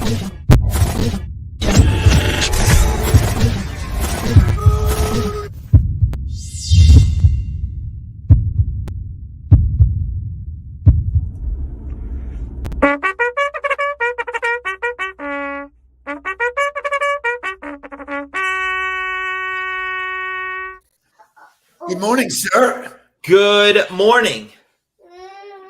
Good morning, sir. Good morning.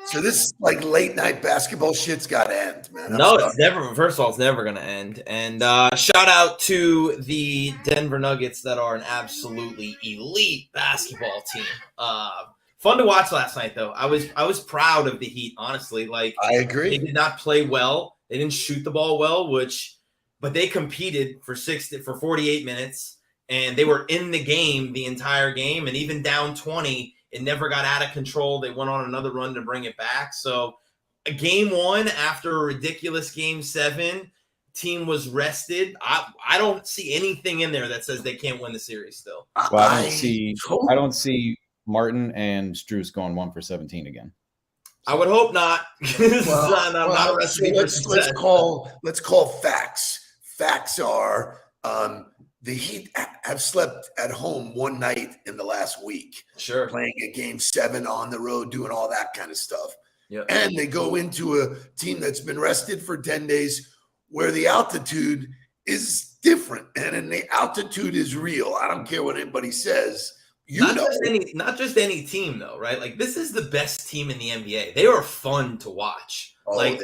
So this like late night basketball shit's got to end, man. No, it's never. First of all, it's never going to end. And shout out to the Denver Nuggets that are an absolutely elite basketball team. Fun to watch last night, though. I was proud of the Heat, honestly. Like, I agree. They did not play well. They didn't shoot the ball well, but they competed for 48 minutes. And they were in the game the entire game, and even down 20, it never got out of control. They went on another run to bring it back. So game one, after a ridiculous game 7, team was rested. I don't see anything in there that says they can't win the series still. Well, I don't see Martin and Strus going 1 for 17 again. I would hope not. Let's call facts. Facts are the Heat have slept at home one night in the last week. Sure. Playing a game 7 on the road, doing all that kind of stuff. Yep. And they go into a team that's been rested for 10 days where the altitude is different. And the altitude is real. I don't care what anybody says. Not just any team, though, right? Like, this is the best team in the NBA. They are fun to watch. I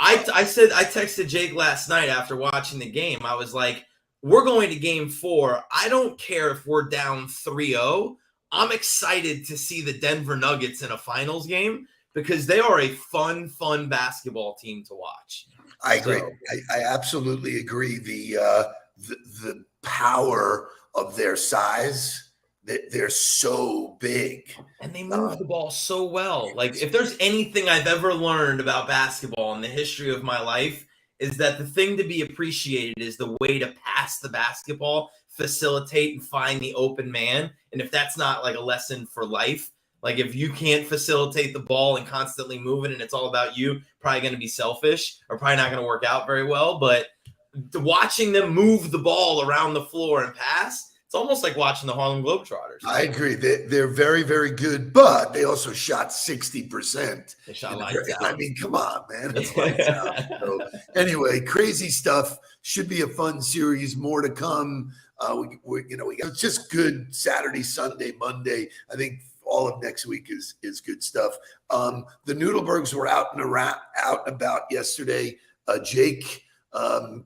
texted Jake last night after watching the game. I was like, we're going to game 4. I don't care if we're down 3-0. I'm excited to see the Denver Nuggets in a finals game because they are a fun basketball team to watch. I agree. I absolutely agree. The power of their size, they're so big. And they move the ball so well. Like, if there's anything I've ever learned about basketball in the history of my life, is that the thing to be appreciated is the way to pass the basketball, facilitate, and find the open man. And if that's not like a lesson for life, like if you can't facilitate the ball and constantly move it and it's all about you, probably going to be selfish or probably not going to work out very well. But watching them move the ball around the floor and pass, it's almost like watching the Harlem Globetrotters. I agree. They're very, very good, but they also shot 60%. They shot lights out. I mean, come on, man. It's lights out. So, anyway, crazy stuff. Should be a fun series. More to come. We got just good Saturday, Sunday, Monday. I think all of next week is good stuff. The Nudelbergs were out and about yesterday. Jake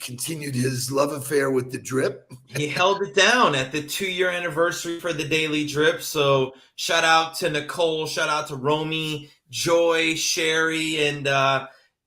continued his love affair with the drip. He held it down at the 2-year anniversary for the Daily Drip. So shout out to Nicole, shout out to Romy, Joy, Sherry, and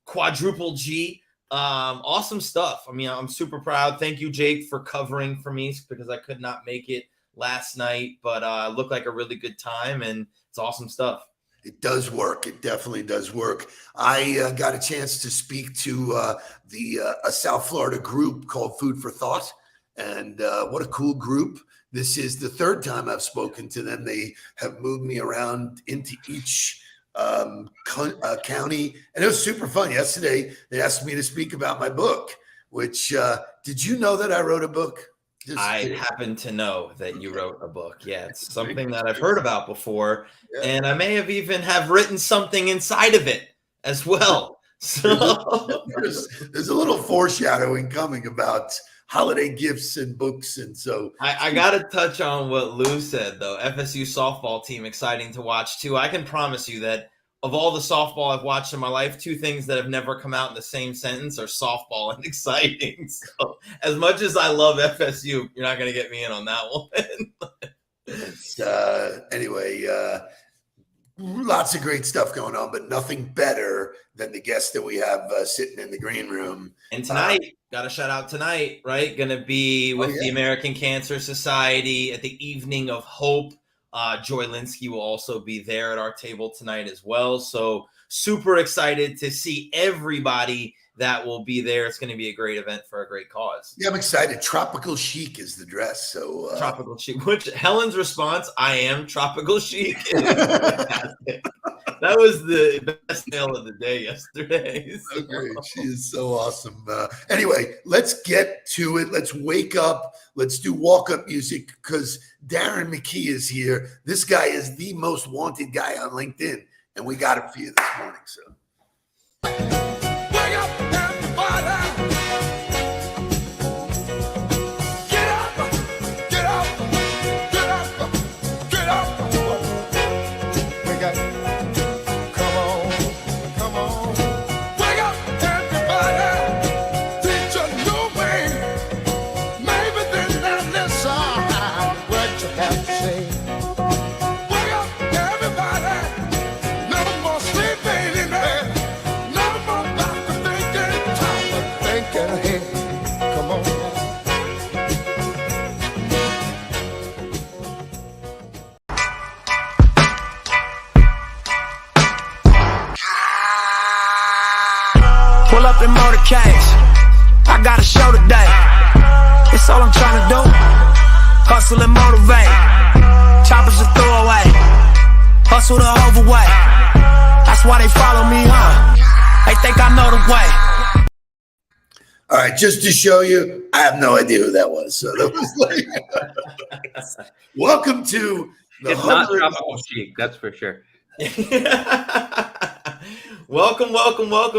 Quadruple G. Awesome stuff. I mean, I'm super proud. Thank you, Jake, for covering for me because I could not make it last night, but looked like a really good time, and it's awesome stuff. It does work. It definitely does work. I got a chance to speak to a South Florida group called Food for Thought, and what a cool group. This is the 3rd time I've spoken to them. They have moved me around into each county, and it was super fun. Yesterday, they asked me to speak about my book, which did you know that I wrote a book? I happen to know that you wrote a book. Yeah, it's something that I've heard about before, and I may have even have written something inside of it as well. So there's a little foreshadowing coming about holiday gifts and books, and so I got to touch on what Lou said though. FSU softball team, exciting to watch too. I can promise you that of all the softball I've watched in my life, 2 things that have never come out in the same sentence are softball and exciting. So as much as I love FSU, you're not going to get me in on that one. Anyway, lots of great stuff going on, but nothing better than the guests that we have sitting in the green room. And tonight, got to shout out tonight, right? Going to be with the American Cancer Society at the Evening of Hope. Joy Linsky will also be there at our table tonight as well. So super excited to see everybody that will be there. It's going to be a great event for a great cause. Yeah, I'm excited. Tropical chic is the dress. So tropical chic, which Helen's response, I am tropical chic. That was the best tale of the day yesterday. So great. She is so awesome. Anyway, let's get to it. Let's wake up. Let's do walk-up music because Darren Mckee is here. This guy is the most wanted guy on LinkedIn, and we got it for you this morning. So. Wake up, everybody. Get up, get up, get up, get up. Wake up, come on, come on. Wake up, everybody. Teach a new way. Maybe then they'll listen what you have to say. Wake up, everybody. No more sleeping in bed. No more about to thinking, time of thinking ahead. Come on. Pull up in motorcades. I got a show today. It's all I'm trying to do. Hustle and motivate. Choppers a throwaway. Hustle the overweight. That's why they follow me, huh? They think I know the way. All right, just to show you, I have no idea who that was. So that was like, welcome to the It's not Huddler. tropical chic, that's for sure. Welcome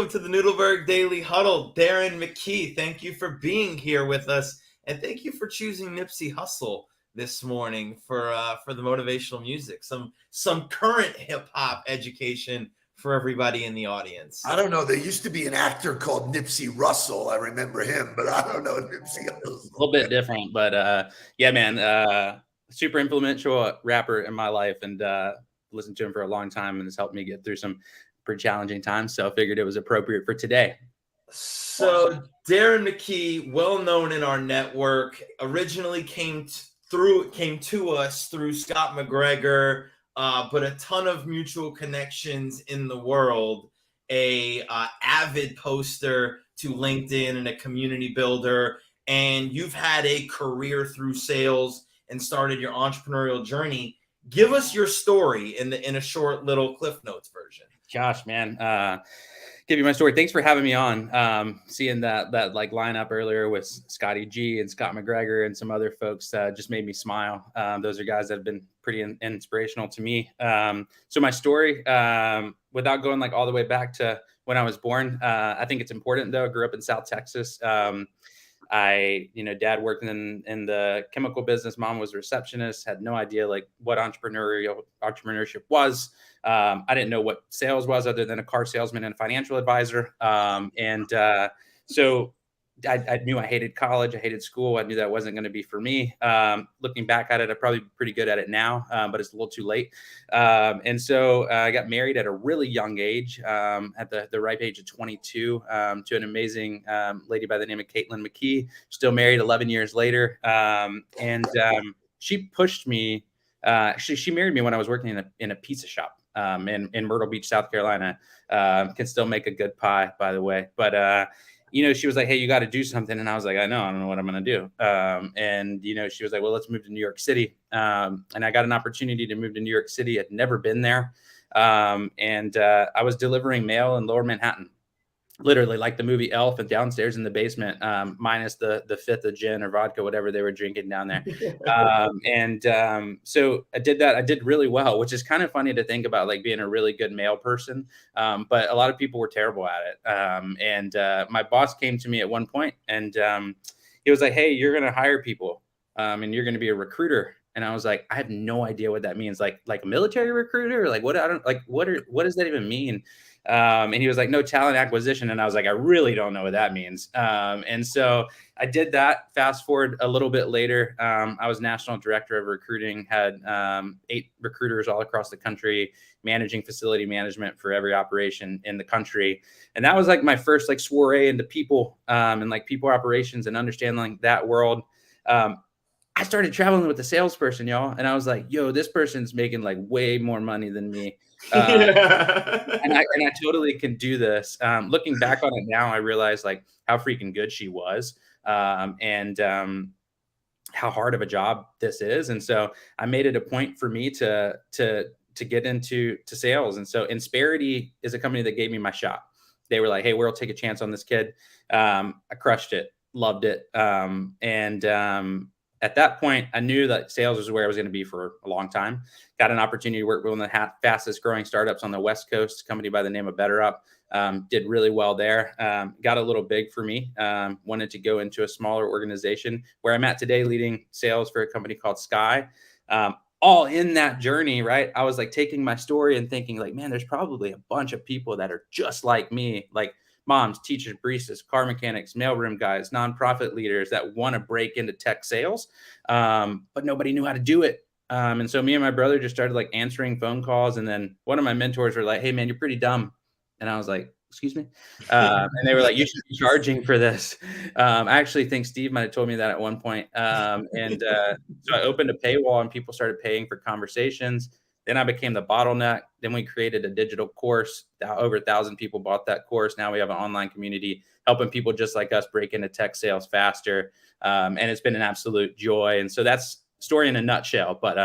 to the Nudelberg Daily Huddle. Darren Mckee, thank you for being here with us, and thank you for choosing Nipsey Hussle this morning for the motivational music. Some current hip hop education for everybody in the audience. I don't know. There used to be an actor called Nipsey Russell. I remember him, but I don't know Nipsey A Hussle. little bit different, but yeah, man, super influential rapper in my life, and listened to him for a long time, and has helped me get through some pretty challenging times. So I figured it was appropriate for today. So Darren Mckee, well known in our network, originally came to us through Scott McGregor, but a ton of mutual connections in the world. A avid poster to LinkedIn and a community builder, and you've had a career through sales and started your entrepreneurial journey. Give us your story in a short little Cliff Notes version. Josh, man, give you my story. Thanks for having me on. Seeing that like lineup earlier with Scotty G and Scott McGregor and some other folks just made me smile. Those are guys that have been pretty inspirational to me. So my story, without going like all the way back to when I was born, I think it's important though. I grew up in South Texas. Dad worked in the chemical business. Mom was a receptionist, had no idea like what entrepreneurship was. I didn't know what sales was other than a car salesman and a financial advisor. So I knew I hated college. I hated school. I knew that wasn't going to be for me. Looking back at it, I'm probably pretty good at it now, but it's a little too late. And so I got married at a really young age, at the ripe age of 22, to an amazing lady by the name of Caitlin McKee. Still married 11 years later. She pushed me. She married me when I was working in a pizza shop in Myrtle Beach, South Carolina. Can still make a good pie, by the way. But she was like, hey, you got to do something. And I was like, I don't know what I'm going to do. She was like, well, let's move to New York City. And I got an opportunity to move to New York City. I'd never been there. I was delivering mail in Lower Manhattan, literally like the movie Elf, and downstairs in the basement, minus the fifth of gin or vodka, whatever they were drinking down there. So I did that. I did really well, which is kind of funny to think about, like being a really good mail person. But a lot of people were terrible at it. My boss came to me at one point and he was like, hey, you're going to hire people and you're going to be a recruiter. And I was like, I have no idea what that means. Like a military recruiter, like what does that even mean? And he was like, no, talent acquisition. And I was like, I really don't know what that means. And so I did that. Fast forward a little bit later. I was national director of recruiting, had 8 recruiters all across the country, managing facility management for every operation in the country. And that was like my first like soiree into people and like people operations and understanding like that world. I started traveling with a salesperson, y'all. And I was like, yo, this person's making like way more money than me. And I totally can do this. Looking back on it now, I realize like how freaking good she was. And how hard of a job this is. And so I made it a point for me to to get into sales. And so Insperity is a company that gave me my shot. They were like, hey, we'll take a chance on this kid. I crushed it, loved it. At that point, I knew that sales was where I was going to be for a long time. Got an opportunity to work with one of the fastest growing startups on the West Coast, a company by the name of BetterUp. Did really well there. Got a little big for me. Wanted to go into a smaller organization where I'm at today, leading sales for a company called Skye. All in that journey, right? I was like taking my story and thinking like, man, there's probably a bunch of people that are just like me, like moms, teachers, baristas, car mechanics, mailroom guys, nonprofit leaders that want to break into tech sales, but nobody knew how to do it. And so me and my brother just started like answering phone calls. And then one of my mentors were like, hey, man, you're pretty dumb. And I was like, excuse me. And they were like, you should be charging for this. I actually think Steve might've told me that at one point. So I opened a paywall and people started paying for conversations. Then I became the bottleneck. Then we created a digital course. Over 1,000 people bought that course. Now we have an online community helping people just like us break into tech sales faster. And it's been an absolute joy. And so that's story in a nutshell, but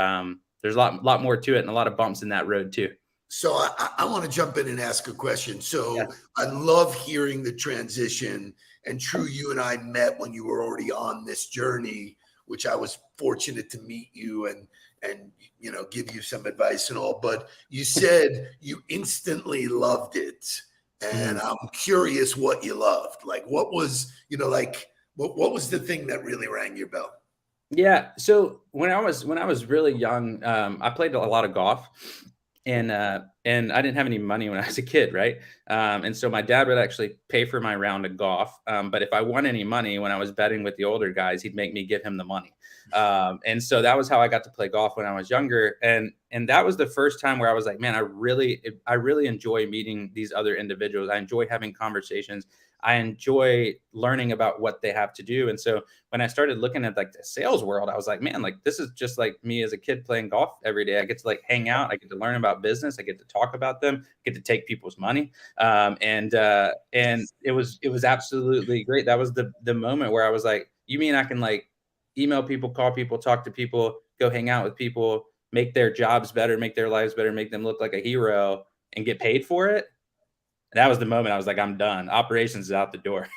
there's a lot more to it and a lot of bumps in that road too. So I want to jump in and ask a question. So Yeah. I love hearing the transition. And True, you and I met when you were already on this journey, which I was fortunate to meet you and you know, give you some advice and all. But you said you instantly loved it, and I'm curious what you loved. Like, what was, you know, like what was the thing that really rang your bell? Yeah. So when I was really young, I played a lot of golf. And I didn't have any money when I was a kid, right? And so my dad would actually pay for my round of golf. But if I won any money when I was betting with the older guys, he'd make me give him the money. And so that was how I got to play golf when I was younger. And that was the first time where I was like, man, I really enjoy meeting these other individuals. I enjoy having conversations. I enjoy learning about what they have to do. And so when I started looking at like the sales world, I was like, man, like this is just like me as a kid playing golf every day. I get to like hang out. I get to learn about business. I get to talk about them, get to take people's money. And it was absolutely great. That was the moment where I was like, you mean I can like email people, call people, talk to people, go hang out with people, make their jobs better, make their lives better, make them look like a hero and get paid for it? That was the moment I was like, I'm done. Operations is out the door.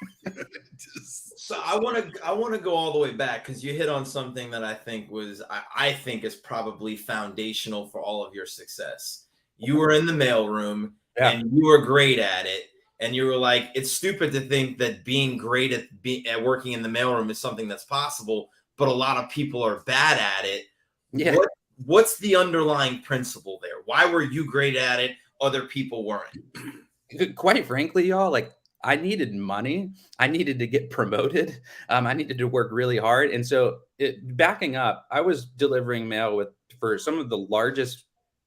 So I want to go all the way back because you hit on something that I think is probably foundational for all of your success. You were in the mailroom and you were great at it. And you were like, it's stupid to think that being great at working in the mailroom is something that's possible, but a lot of people are bad at it. Yeah. What's the underlying principle there? Why were you great at it? Other people weren't. Quite frankly, y'all, like I needed money. I needed to get promoted. I needed to work really hard. And so backing up, I was delivering mail for some of the largest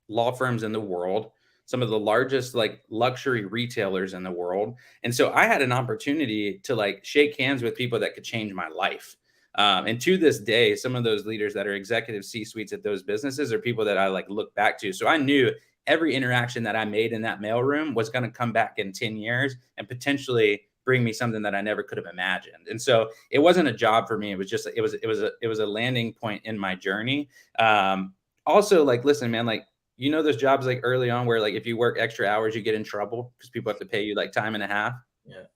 law firms in the world, some of the largest like luxury retailers in the world. And so I had an opportunity to like shake hands with people that could change my life. And to this day, some of those leaders that are executive C-suites at those businesses are people that I like look back to. So I knew every interaction that I made in that mailroom was going to come back in 10 years and potentially bring me something that I never could have imagined. And so it wasn't a job for me. It was just, it was a landing point in my journey. Also like, listen, man, like, you know, those jobs like early on where like, if you work extra hours, you get in trouble because people have to pay you like time and a half. Yeah.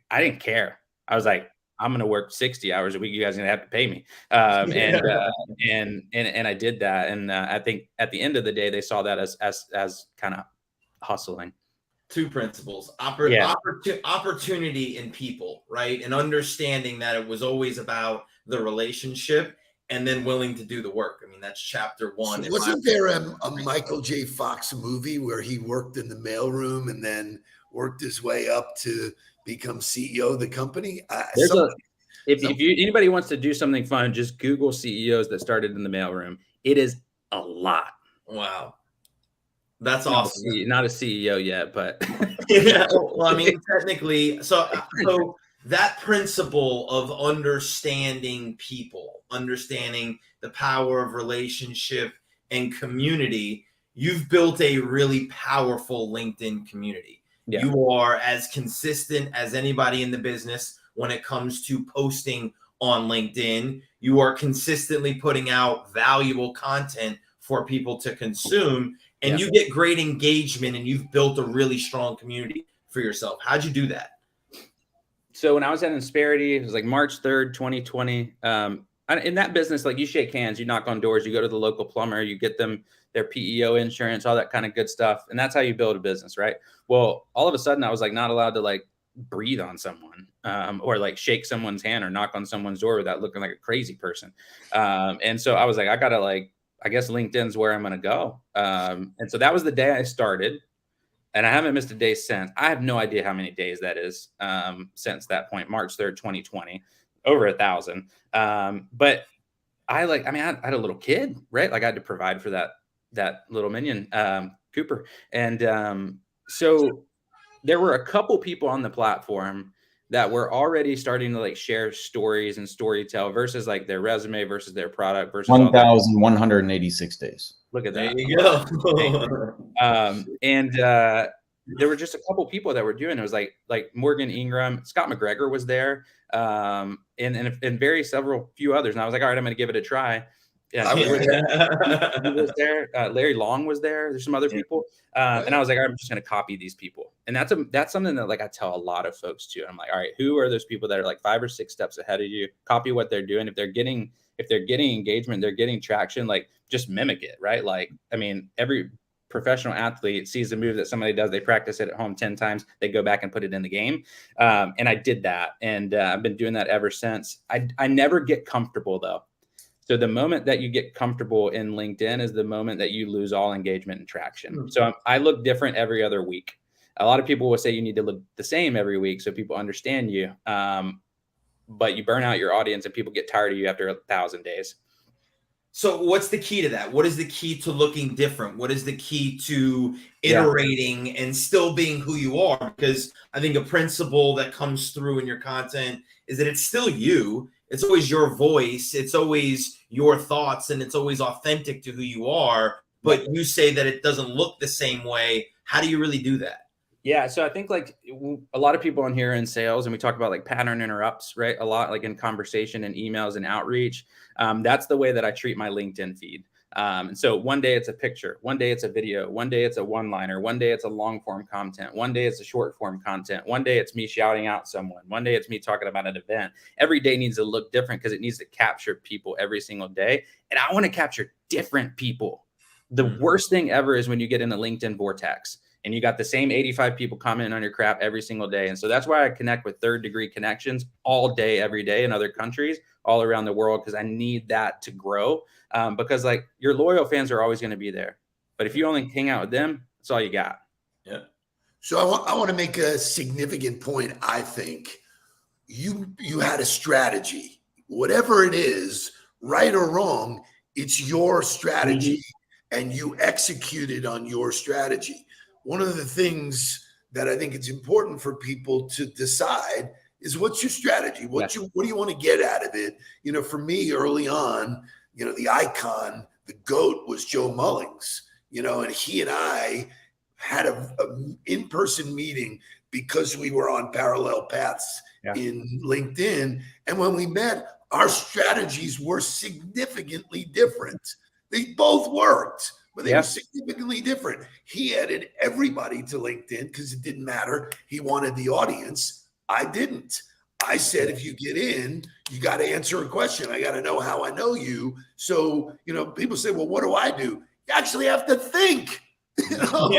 I didn't care. I was like, I'm going to work 60 hours a week. You guys are going to have to pay me. And I did that. And I think at the end of the day, they saw that as kind of hustling. Two principles, opportunity in people, right? And understanding that it was always about the relationship and then willing to do the work. I mean, that's chapter one. So wasn't there a Michael J. Fox movie where he worked in the mailroom and then worked his way up to become CEO of the company? If anybody wants to do something fun, just Google CEOs that started in the mailroom. It is a lot. Wow. That's awesome. Not a CEO yet, but yeah. Well, I mean, technically, so that principle of understanding people, understanding the power of relationship and community, you've built a really powerful LinkedIn community. Yeah. You are as consistent as anybody in the business when it comes to posting on LinkedIn. You are consistently putting out valuable content for people to consume. and you get great engagement and you've built a really strong community for yourself. How'd you do that? So when I was at Insperity, it was like March 3rd, 2020. In that business, like you shake hands, you knock on doors, you go to the local plumber, you get them their PEO insurance, all that kind of good stuff. And that's how you build a business, right? Well, all of a sudden I was like not allowed to like breathe on someone or like shake someone's hand or knock on someone's door without looking like a crazy person. And so I was like, I gotta like, I guess LinkedIn's where I'm gonna go. And so that was the day I started. And I haven't missed a day since. I have no idea how many days that is since that point, March 3rd, 2020, over 1,000. But I had a little kid, right? Like I had to provide for that little minion, Cooper. And so there were a couple people on the platform that were already starting to like share stories and storytell versus like their resume versus their product versus 1,186 days. Look at that. There you go. And there were just a couple people that were doing it. It was like Morgan Ingram, Scott McGregor was there, and several few others. And I was like, all right, I'm going to give it a try. Yeah, he was there. Larry Long was there. There's some other people, and I was like, all right, I'm just going to copy these people. And that's something that like I tell a lot of folks too. I'm like, all right, who are those people that are like 5 or 6 steps ahead of you? Copy what they're doing. If they're getting engagement, they're getting traction, like just mimic it, right? Like, I mean, every professional athlete sees the move that somebody does, they practice it at home 10 times, they go back and put it in the game. And I did that. And I've been doing that ever since. I never get comfortable though. So the moment that you get comfortable in LinkedIn is the moment that you lose all engagement and traction. Mm-hmm. So I look different every other week. A lot of people will say you need to look the same every week so people understand you. But you burn out your audience and people get tired of you after 1,000 days. So what's the key to that? What is the key to looking different? What is the key to iterating and still being who you are? Because I think a principle that comes through in your content is that it's still you. It's always your voice. It's always your thoughts, and it's always authentic to who you are. But you say that it doesn't look the same way. How do you really do that? Yeah. So I think like a lot of people in here in sales, and we talk about like pattern interrupts, right? A lot like in conversation and emails and outreach. That's the way that I treat my LinkedIn feed. And so one day it's a picture, one day it's a video, one day it's a one-liner, one day it's a long form content, one day it's a short form content, one day it's me shouting out someone, one day it's me talking about an event. Every day needs to look different because it needs to capture people every single day. And I want to capture different people. The worst thing ever is when you get in the LinkedIn vortex and you got the same 85 people commenting on your crap every single day. And so that's why I connect with third degree connections all day, every day in other countries, all around the world, because I need that to grow. Because like your loyal fans are always going to be there. But if you only hang out with them, that's all you got. Yeah. So I want to make a significant point. I think you had a strategy, whatever it is, right or wrong, it's your strategy and you executed on your strategy. One of the things that I think it's important for people to decide is what's your strategy? What do you want to get out of it? You know, for me early on, you know, the icon, the GOAT was Joe Mullings, you know, and he and I had a in-person meeting because we were on parallel paths in LinkedIn. And when we met, our strategies were significantly different. They both worked, but they were significantly different. He added everybody to LinkedIn because it didn't matter. He wanted the audience. I didn't. I said, if you get in, you got to answer a question. I got to know how I know you. So, you know, people say, well, what do I do? You actually have to think. You know?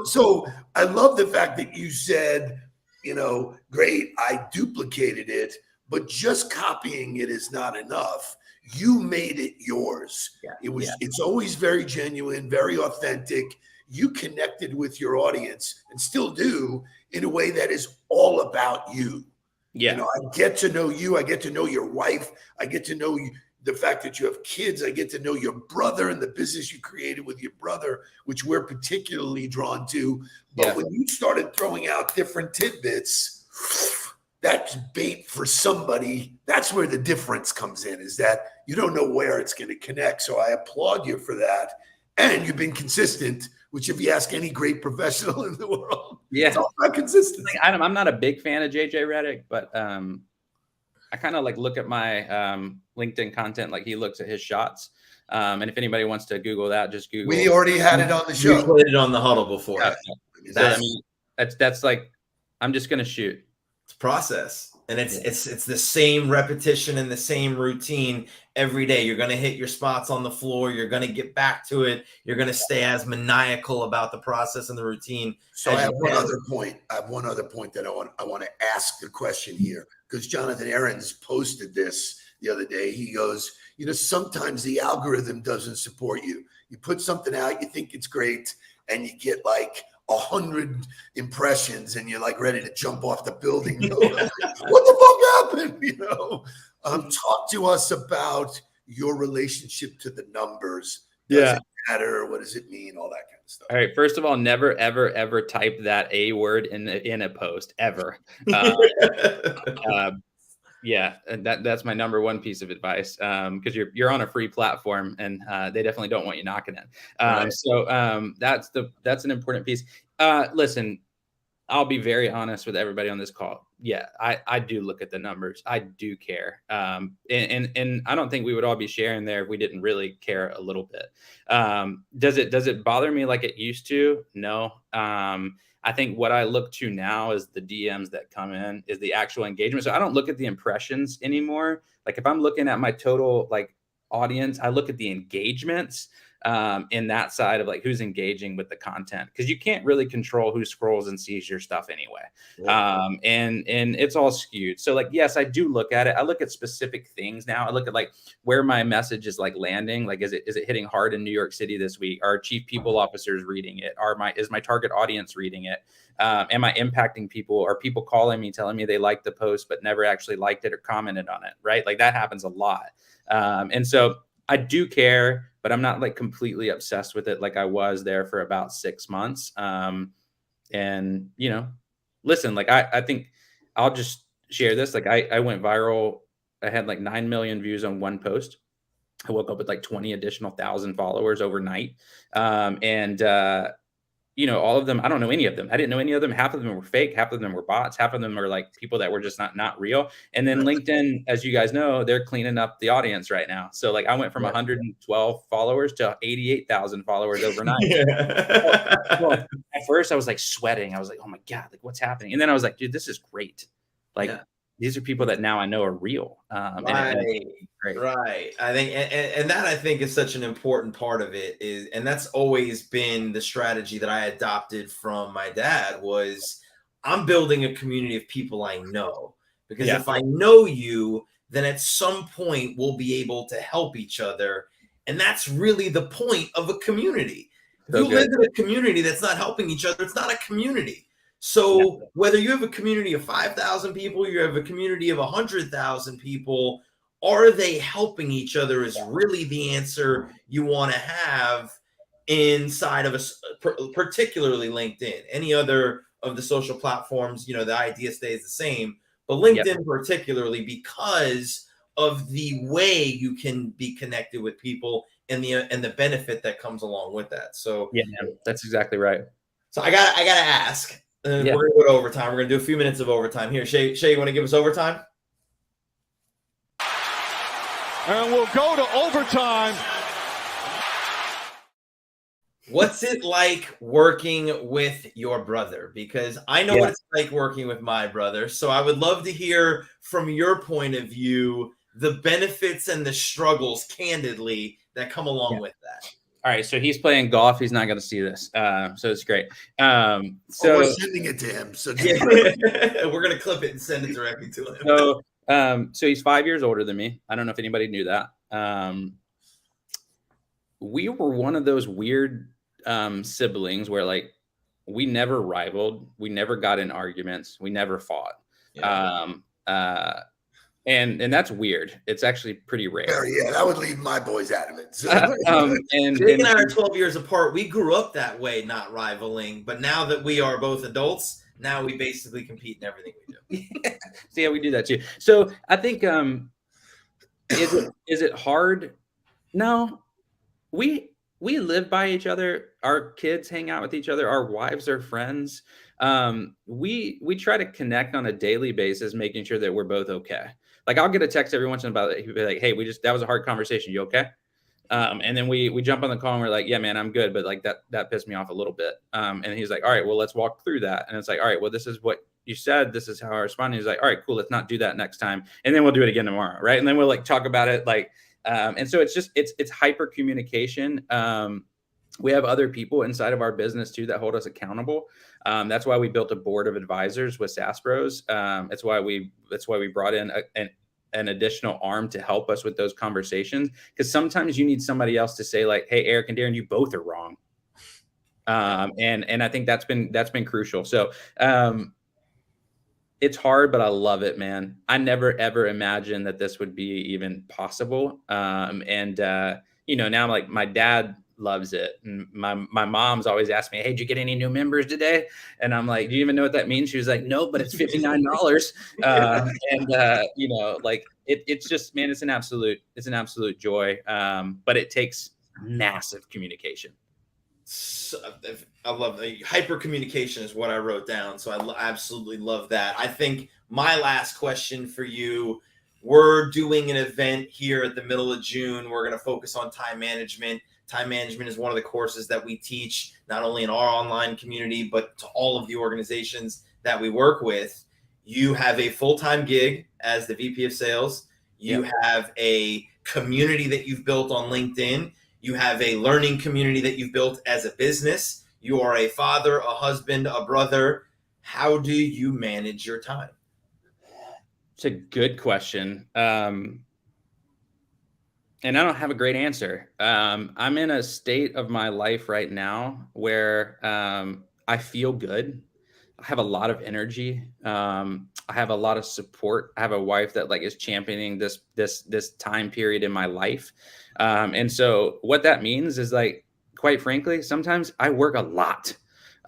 So I love the fact that you said, you know, great, I duplicated it, but just copying it is not enough. You made it yours. It's always very genuine, very authentic. You connected with your audience and still do in a way that is all about you. Yeah. You know, I get to know you. I get to know your wife. I get to know you, the fact that you have kids. I get to know your brother and the business you created with your brother, which we're particularly drawn to. But when you started throwing out different tidbits, that's bait for somebody. That's where the difference comes in, is that you don't know where it's going to connect. So I applaud you for that. And you've been consistent, which if you ask any great professional in the world, it's all about consistency. Like, I'm not a big fan of JJ Redick, but I kind of like look at my LinkedIn content like he looks at his shots. And if anybody wants to Google that, just Google. We already had it on the We show. played it on the huddle before. I mean, that's like, I'm just going to shoot. It's process. And it's the same repetition and the same routine every day. You're going to hit your spots on the floor. You're going to get back to it. You're going to stay as maniacal about the process and the routine. So I have one other point. I have one other point that I want to ask the question here, because Jonathan Ahrens posted this the other day. He goes, sometimes the algorithm doesn't support you. You put something out, you think it's great, and you get like 100 impressions, and you're like ready to jump off the building. What the fuck happened? Talk to us about your relationship to the numbers. Does it matter? What does it mean? All that kind of stuff. All right. First of all, never, ever, ever type that A word in a post ever. Yeah, that's my number one piece of advice, because you're on a free platform, and they definitely don't want you knocking it. Right. So that's an important piece. Listen, I'll be very honest with everybody on this call. Yeah, I do look at the numbers. I do care, and I don't think we would all be sharing there if we didn't really care a little bit. Does it bother me like it used to? No. I think what I look to now is the DMs that come in, is the actual engagement. So I don't look at the impressions anymore. Like if I'm looking at my total like audience, I look at the engagements in that side of like who's engaging with the content, because you can't really control who scrolls and sees your stuff anyway. Yeah. And it's all skewed. So like, yes, I do look at it. I look at specific things now. I look at like where my message is like landing. Like, is it hitting hard in New York City this week? Are chief people officers reading it? Is my target audience reading it? Am I impacting people? Are people calling me, telling me they liked the post, but never actually liked it or commented on it? Right. Like that happens a lot. And so I do care, but I'm not like completely obsessed with it like I was there for about 6 months. And, listen, like I think I'll just share this. Like I went viral. I had like 9 million views on one post. I woke up with like 20 additional 1,000 followers overnight. All of them, I don't know any of them. I didn't know any of them. Half of them were fake. Half of them were bots. Half of them were like people that were just not real. And then LinkedIn, as you guys know, they're cleaning up the audience right now. So like I went from 112 followers to 88,000 followers overnight. Well, at first I was like sweating. I was like, oh my God, like what's happening? And then I was like, dude, this is great. Like these are people that now I know are real. Right. I think, and that I think is such an important part of it is, and that's always been the strategy that I adopted from my dad was I'm building a community of people I know, because if I know you, then at some point we'll be able to help each other. And that's really the point of a community. If you live in a community that's not helping each other, it's not a community. So whether you have a community of 5,000 people, you have a community of 100,000 people, are they helping each other is really the answer you want to have inside of particularly LinkedIn. Any other of the social platforms, the idea stays the same, but LinkedIn particularly because of the way you can be connected with people and the benefit that comes along with that. So that's exactly right. So I gotta ask. We're gonna go to overtime. We're gonna do a few minutes of overtime here. Shay, you want to give us overtime? And we'll go to overtime. What's it like working with your brother? Because I know what it's like working with my brother. So I would love to hear from your point of view the benefits and the struggles, candidly, that come along with that. All right, so he's playing golf. He's not going to see this, so it's great. So we're sending it to him. So we're going to clip it and send it directly to him. So he's 5 years older than me. I don't know if anybody knew that. We were one of those weird siblings where like we never rivaled, we never got in arguments, we never fought. And that's weird. It's actually pretty rare. Yeah, that would leave my boys out of it. So. and Jake and I are 12 years apart. We grew up that way, not rivaling. But now that we are both adults, now we basically compete in everything we do. So yeah, we do that too. So I think, is it hard? No, we live by each other. Our kids hang out with each other. Our wives are friends. We try to connect on a daily basis, making sure that we're both okay. Like I'll get a text every once in a while. He'll be like, "Hey, that was a hard conversation. You okay?" And then we jump on the call and we're like, yeah, man, I'm good. But like that pissed me off a little bit. And he's like, all right, well, let's walk through that. And it's like, all right, well, this is what you said. This is how I responded. He's like, all right, cool. Let's not do that next time. And then we'll do it again tomorrow. Right. And then we'll like talk about it. Like, and so it's hyper communication. We have other people inside of our business too that hold us accountable. That's why we built a board of advisors with SaaSBros. That's why we brought in an additional arm to help us with those conversations. Because sometimes you need somebody else to say like, hey, Eric and Darren, you both are wrong. And I think that's been crucial. So it's hard, but I love it, man. I never ever imagined that this would be even possible. Now I'm like, my dad loves it. And my mom's always asked me, hey, did you get any new members today? And I'm like, do you even know what that means? She was like, no, but it's $59. Like it's just, man, it's an absolute joy. But it takes massive communication. So, I love the hyper communication is what I wrote down. So I absolutely love that. I think my last question for you, we're doing an event here at the middle of June. We're going to focus on time management. Time management is one of the courses that we teach, not only in our online community, but to all of the organizations that we work with. You have a full-time gig as the VP of sales. You have a community that you've built on LinkedIn. You have a learning community that you've built as a business. You are a father, a husband, a brother. How do you manage your time? It's a good question. And I don't have a great answer. I'm in a state of my life right now where I feel good. I have a lot of energy. I have a lot of support. I have a wife that like is championing this time period in my life. And so what that means is like, quite frankly, sometimes I work a lot.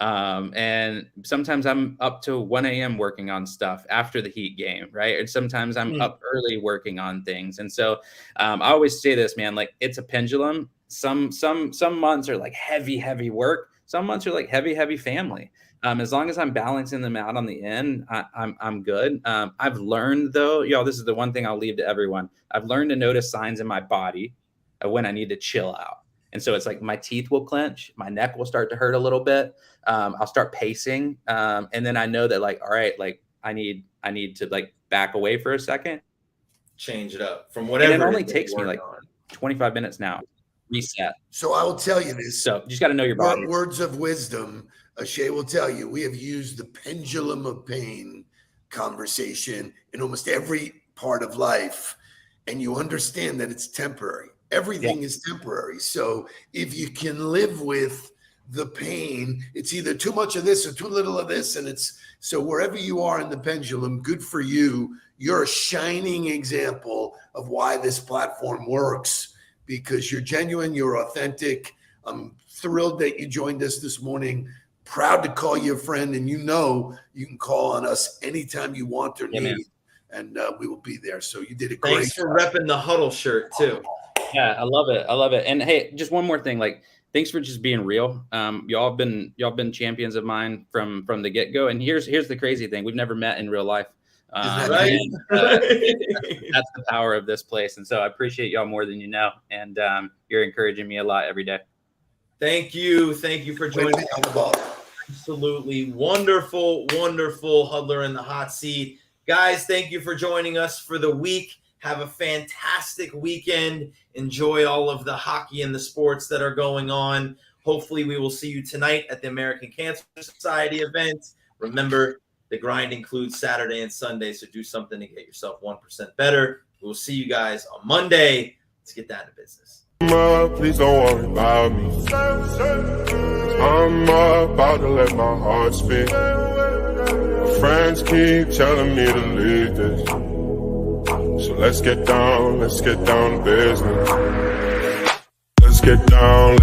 And sometimes I'm up to 1 a.m. working on stuff after the Heat game, right? And sometimes I'm up early working on things. And so I always say this, man, like it's a pendulum. Some months are like heavy work. Some months are like heavy family. As long as I'm balancing them out on the end, I'm good. I've learned though, y'all, this is the one thing I'll leave to everyone. I've learned to notice signs in my body of when I need to chill out. And so it's like my teeth will clench, my neck will start to hurt a little bit. I'll start pacing. And then I know that like, all right, like I need to like back away for a second. Change it up from whatever. And it only takes me like 25 minutes now. Reset. So I will tell you this. So you just got to know your body. Words of wisdom. Shay will tell you, we have used the pendulum of pain conversation in almost every part of life. And you understand that it's temporary. Everything is temporary. So if you can live with the pain, it's either too much of this or too little of this. And it's so wherever you are in the pendulum, good for you. You're a shining example of why this platform works because you're genuine, you're authentic. I'm thrilled that you joined us this morning. Proud to call you a friend. And you know you can call on us anytime you want or need. Man. And we will be there. So you did a great job. Thanks for repping the Huddle shirt too. Yeah, I love it. And hey, just one more thing. Like, thanks for just being real. Y'all have been champions of mine from the get-go. And here's the crazy thing. We've never met in real life. Right? That's the power of this place. And so I appreciate y'all more than you know. And you're encouraging me a lot every day. Thank you. Thank you for joining me on the ball. Absolutely wonderful Huddler in the hot seat. Guys, thank you for joining us for the week. Have a fantastic weekend. Enjoy all of the hockey and the sports that are going on. Hopefully we will see you tonight at the American Cancer Society event. Remember, the grind includes Saturday and Sunday, so do something to get yourself 1% better. We'll see you guys on Monday. Let's get down to business. Please don't worry about me. I'm about to let my heart speak. My friends keep telling me to leave this. So let's get down to business. Let's get down.